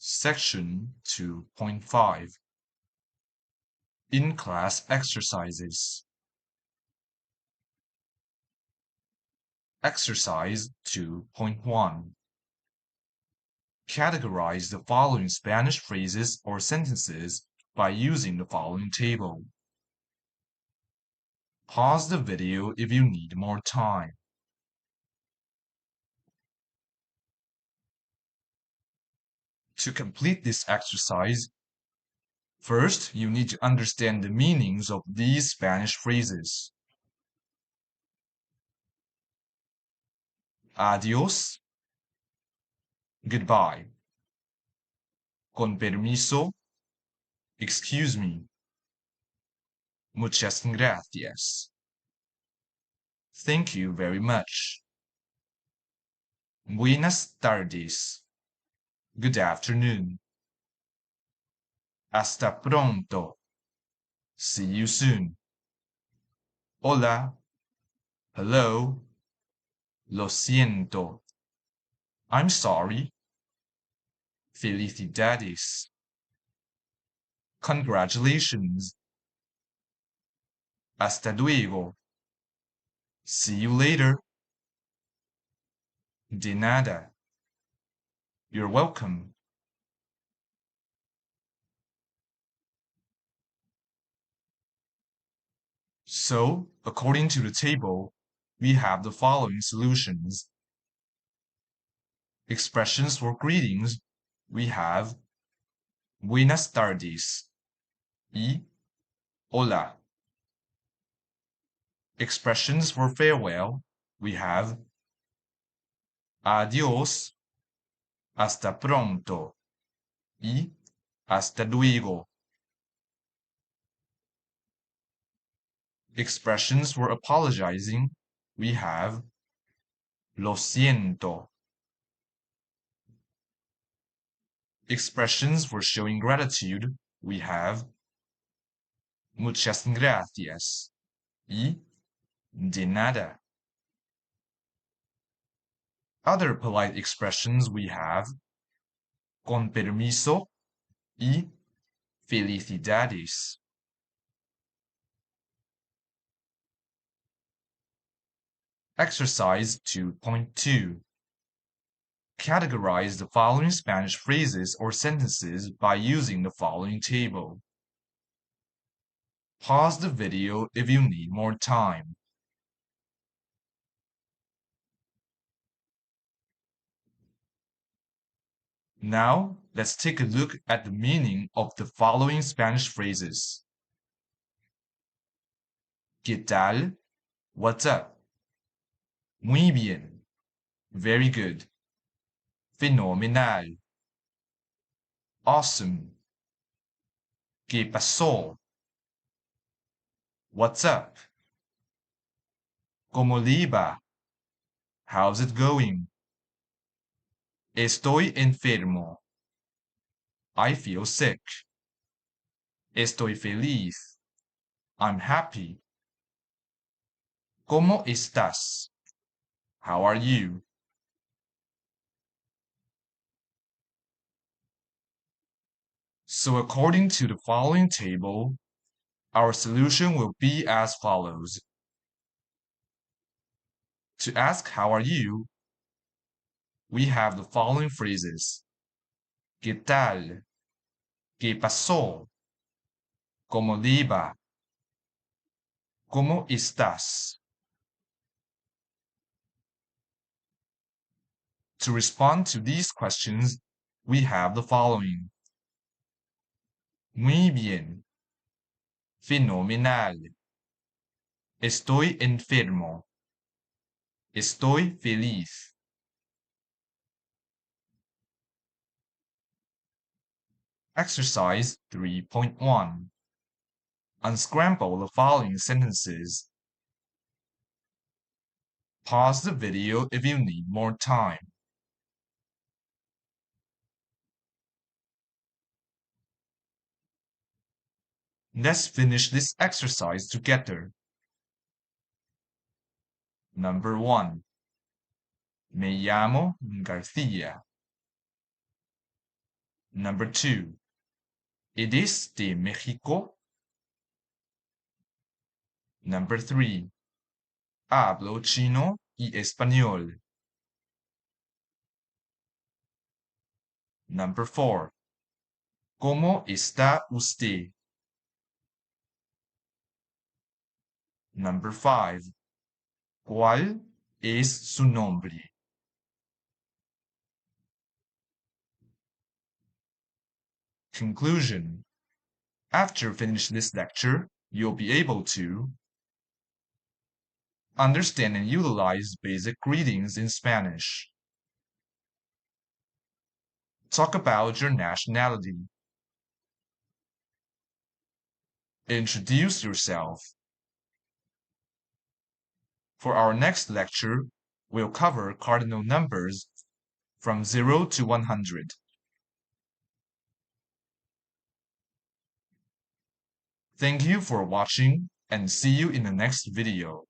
Section 2.5 In-class exercises. Exercise 2.1 Categorize the following Spanish phrases or sentences by using the following table. Pause the video if you need more time. To complete this exercise, first you need to understand the meanings of these Spanish phrases. Adiós, goodbye. Con permiso, excuse me. Muchas gracias. Thank you very much. Buenas tardes. Good afternoon. Hasta pronto. See you soon. Hola. Hello. Lo siento. I'm sorry. Felicidades. Congratulations. Hasta luego. See you later. De nada. You're welcome. So, according to the table, we have the following solutions. Expressions for greetings, we have Buenas tardes y Hola. Expressions for farewell, we have Adiós, hasta pronto y hasta luego. Expressions for apologizing, we have Lo siento. Expressions for showing gratitude, we have Muchas gracias y de nada. Other polite expressions we have Con permiso y felicidades. Exercise 2.2 Categorize the following Spanish phrases or sentences by using the following table. Pause the video if you need more time. Now, let's take a look at the meaning of the following Spanish phrases. ¿Qué tal? What's up? Muy bien. Very good. Fenomenal. Awesome. ¿Qué pasó? What's up? ¿Cómo le va? How's it going? Estoy enfermo. I feel sick. Estoy feliz. I'm happy. ¿Cómo estás? How are you? So according to the following table, our solution will be as follows. To ask how are you, we have the following phrases. ¿Qué tal? ¿Qué pasó? ¿Cómo le va? ¿Cómo estás? To respond to these questions, we have the following. Muy bien. Fenomenal. Estoy enfermo. Estoy feliz. Exercise 3.1 Unscramble the following sentences. Pause the video if you need more time. Let's finish this exercise together. Number 1. Me llamo García. Number 2. ¿Eres de México? Number 3. Hablo chino y español. Number 4. ¿Cómo está usted? Number 5. ¿Cuál es su nombre? Conclusion. After finishing this lecture, you'll be able to understand and utilize basic greetings in Spanish. Talk about your nationality. Introduce yourself. For our next lecture, we'll cover cardinal numbers from 0 to 100. Thank you for watching and see you in the next video.